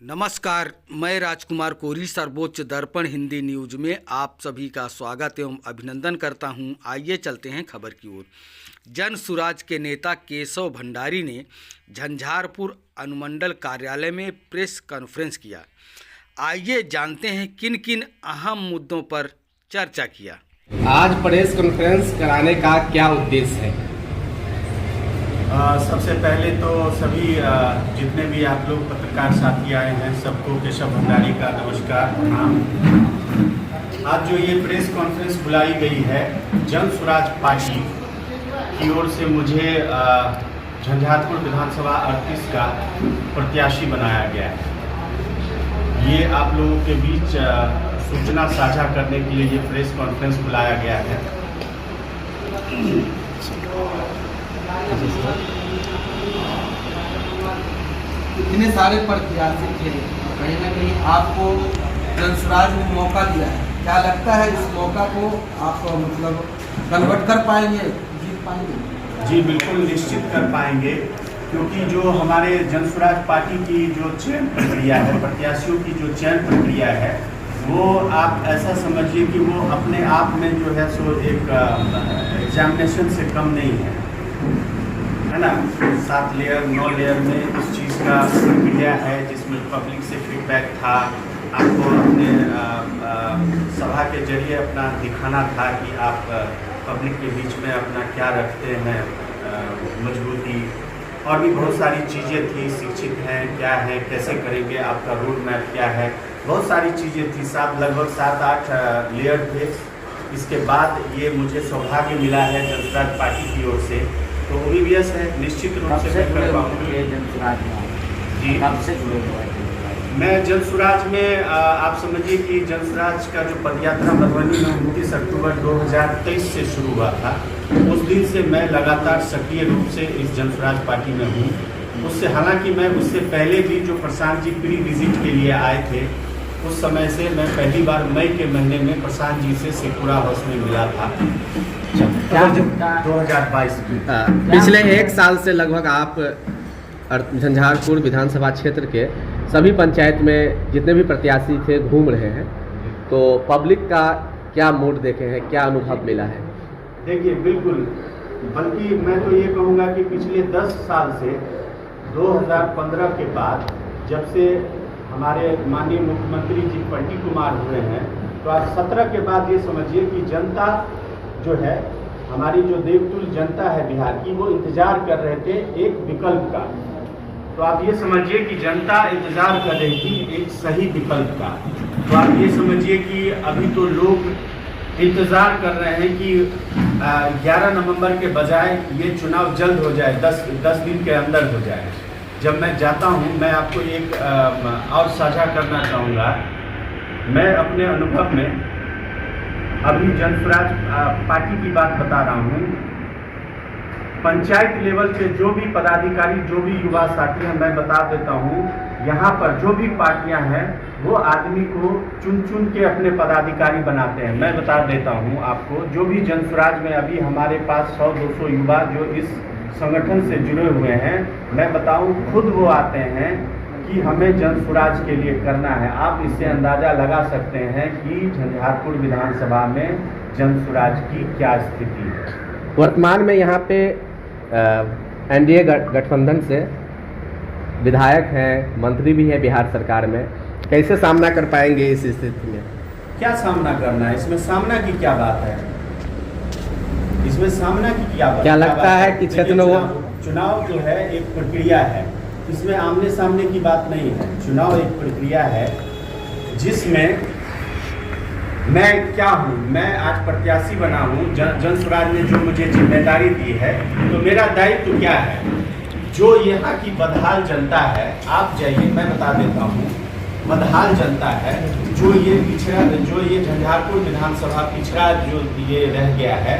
नमस्कार, मैं राजकुमार कोरी सर्वोच्च दर्पण हिंदी न्यूज में आप सभी का स्वागत एवं अभिनंदन करता हूं। आइए चलते हैं खबर की ओर। जन सुराज के नेता केशव भंडारी ने झंझारपुर अनुमंडल कार्यालय में प्रेस कॉन्फ्रेंस किया। आइए जानते हैं किन किन अहम मुद्दों पर चर्चा किया। आज प्रेस कॉन्फ्रेंस कराने का क्या उद्देश्य है? सबसे पहले तो सभी जितने भी आप लोग पत्रकार साथी आए हैं सबको केशव भंडारी का नमस्कार प्रणाम। आज जो ये प्रेस कॉन्फ्रेंस बुलाई गई है जन सुराज पार्टी की ओर से मुझे झंझारपुर विधानसभा 38 का प्रत्याशी बनाया गया है। ये आप लोगों के बीच सूचना साझा करने के लिए ये प्रेस कॉन्फ्रेंस बुलाया गया है। इतने सारे प्रत्याशी थे, कहीं ना कहीं आपको जनसुराज ने मौका दिया है। क्या लगता है इस मौका को आप मतलब कन्वर्ट कर पाएंगे, जीत पाएंगे? जी बिल्कुल निश्चित कर पाएंगे, क्योंकि जो हमारे जनसुराज पार्टी की जो चयन प्रक्रिया है, प्रत्याशियों की जो चयन प्रक्रिया है, वो आप ऐसा समझिए कि वो अपने आप में जो है सो एक एग्जामिनेशन से कम नहीं है ना। 7 लेयर 9 लेयर में इस चीज़ का प्रक्रिया है, जिसमें पब्लिक से फीडबैक था। आपको अपने सभा के जरिए अपना दिखाना था कि आप पब्लिक के बीच में अपना क्या रखते हैं मजबूती, और भी बहुत सारी चीज़ें थी। शिक्षित हैं क्या है, कैसे करेंगे, आपका रोड मैप क्या है, बहुत सारी चीज़ें थी। लगभग 7-8 लेयर थे। इसके बाद ये मुझे सौभाग्य मिला है जनसुराज पार्टी की ओर से, तो ओबीबीएस है, निश्चित रूप से मैं कर पाऊँगी। जी मैं जनसुराज में आप समझिए कि जनसुराज का जो पदयात्रा मधुबनी में 29 अक्टूबर 2023 से शुरू हुआ था, उस दिन से मैं लगातार सक्रिय रूप से इस जनसुराज पार्टी में हूँ। उससे हालांकि मैं उससे पहले भी जो प्रशांत जी प्री विजिट के लिए आए थे, उस समय से मैं पहली बार मई के महीने में प्रशांत जी से शेखपुरा हाउस में मिला था 2022 में। पिछले 1 साल से लगभग आप झंझारपुर विधानसभा क्षेत्र के सभी पंचायत में जितने भी प्रत्याशी थे घूम रहे हैं, तो पब्लिक का क्या मूड देखे हैं, क्या अनुभव मिला है? देखिए बिल्कुल, बल्कि मैं तो ये कहूँगा कि पिछले 10 साल से 2015 के बाद जब से हमारे माननीय मुख्यमंत्री जी पलटी कुमार हुए हैं, तो आज 17 के बाद ये समझिए कि जनता जो है, हमारी जो देवतुल्य जनता है बिहार की, वो इंतजार कर रहे थे एक विकल्प का। तो आप ये समझिए कि जनता इंतजार कर रही थी एक सही विकल्प का। तो आप ये समझिए कि अभी तो लोग इंतजार कर रहे हैं कि 11 नवंबर के बजाय ये चुनाव जल्द हो जाए, 10 दिन के अंदर हो जाए। जब मैं जाता हूँ, मैं आपको एक और साझा करना चाहूँगा। मैं अपने अनुभव में अभी जनसुराज पार्टी की बात बता रहा हूँ। पंचायत लेवल पे जो भी पदाधिकारी, जो भी युवा साथी हैं, मैं बता देता हूँ, यहाँ पर जो भी पार्टियाँ हैं वो आदमी को चुन चुन के अपने पदाधिकारी बनाते हैं। मैं बता देता हूँ आपको, जो भी जनसुराज में अभी हमारे पास 100-200 युवा जो इस संगठन से जुड़े हुए हैं, मैं बताऊँ खुद वो आते हैं कि हमें जनसुराज के लिए करना है। आप इससे अंदाज़ा लगा सकते हैं कि झंझारपुर विधानसभा में जनसुराज की क्या स्थिति है। वर्तमान में यहाँ पे एनडीए गठबंधन से विधायक हैं, मंत्री भी है बिहार सरकार में। कैसे सामना कर पाएंगे इस स्थिति में? क्या सामना करना है? इसमें सामना की क्या बात है? इसमें सामना की क्या बात? क्या लगता है कि क्षेत्र में वो चुनाव जो है एक प्रक्रिया है, इसमें आमने सामने की बात नहीं है। चुनाव एक प्रक्रिया है जिसमें मैं क्या हूँ, मैं आज प्रत्याशी बना हूँ। जनसुराज ने जो मुझे जिम्मेदारी दी है, तो मेरा दायित्व क्या है? जो यहाँ की बदहाल जनता है, आप जाइए, मैं बता देता हूँ, बदहाल जनता है, जो ये पिछड़ा, जो ये झंझारपुर विधानसभा पिछड़ा जो ये रह गया है,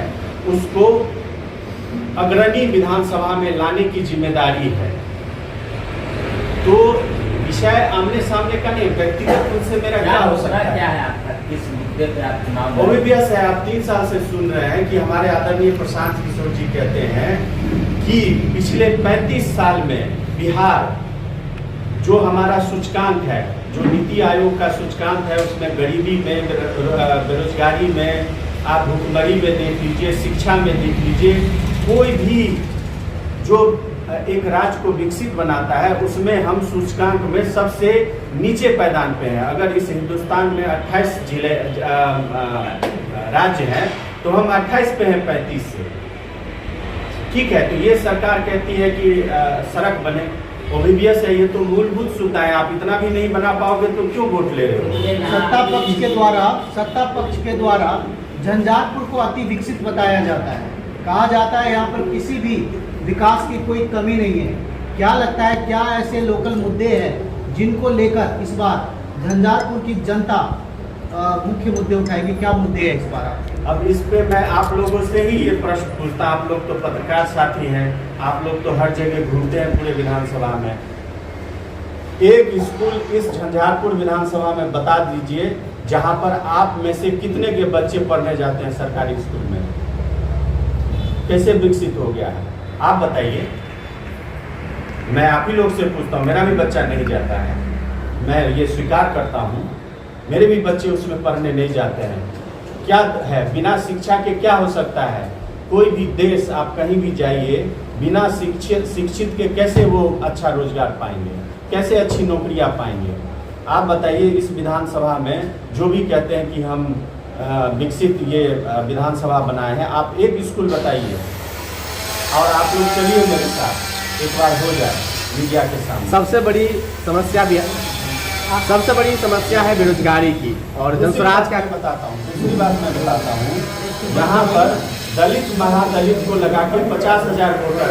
उसको अग्रणी विधानसभा में लाने की जिम्मेदारी है। तो विषय आमने सामने का नहीं, व्यक्तिगत रूप से मेरा क्या हो सकता है? क्या है आपका, किस मुद्दे पे आप चुनाव? ओबीबीएस है। आप 3 साल से सुन रहे हैं कि हमारे आदरणीय प्रशांत किशोर जी कहते हैं कि पिछले 35 साल में बिहार जो हमारा सूचकांक है, जो नीति आयोग का सूचकांक है, उसमें गरीबी में, बेरोजगारी में, आप भुखमरी में देख लीजिए, शिक्षा में देख लीजिए, कोई भी जो एक राज्य को विकसित बनाता है उसमें हम सूचकांक में सबसे नीचे पायदान पे हैं। अगर इस हिंदुस्तान में 28 जिले राज्य हैं तो हम 28 पे हैं 35 से। ठीक है, तो ये सरकार कहती है कि सड़क बने, ओबीबीएस है, ये तो मूलभूत सुविधाएं, आप इतना भी नहीं बना पाओगे तो क्यों वोट ले रहे हो? सत्ता पक्ष के द्वारा झंझारपुर को अति विकसित बताया जाता है, कहा जाता है यहाँ पर किसी भी विकास की कोई कमी नहीं है। क्या लगता है, क्या ऐसे लोकल मुद्दे हैं जिनको लेकर इस बार झंझारपुर की जनता मुख्य मुद्दे उठाएगी? क्या मुद्दे हैं इस बार? अब इस पे मैं आप लोगों से ही ये प्रश्न पूछता, आप लोग तो पत्रकार साथी हैं, आप लोग तो हर जगह घूमते हैं पूरे विधानसभा में। एक स्कूल इस झंझारपुर विधानसभा में बता दीजिए जहां पर आप में से कितने के बच्चे पढ़ने जाते हैं सरकारी स्कूल में? कैसे विकसित हो गया है आप बताइए। मैं आप ही लोग से पूछता हूँ, मेरा भी बच्चा नहीं जाता है, मैं ये स्वीकार करता हूँ, मेरे भी बच्चे उसमें पढ़ने नहीं जाते हैं। क्या है, बिना शिक्षा के क्या हो सकता है? कोई भी देश आप कहीं भी जाइए, बिना शिक्षित के कैसे वो अच्छा रोजगार पाएंगे, कैसे अच्छी नौकरियां पाएंगे? आप बताइए, इस विधानसभा में जो भी कहते हैं कि हम विकसित ये विधानसभा बनाए हैं, आप एक स्कूल बताइए और आप लोग चलिए मेरे साथ, एक बार हो जाए मीडिया के सामने। सबसे बड़ी समस्या है बेरोजगारी की, और जनस्वराज का बताता हूँ, दूसरी बात मैं बताता हूँ, यहाँ पर दलित महादलित को लगा के 50,000 वोटर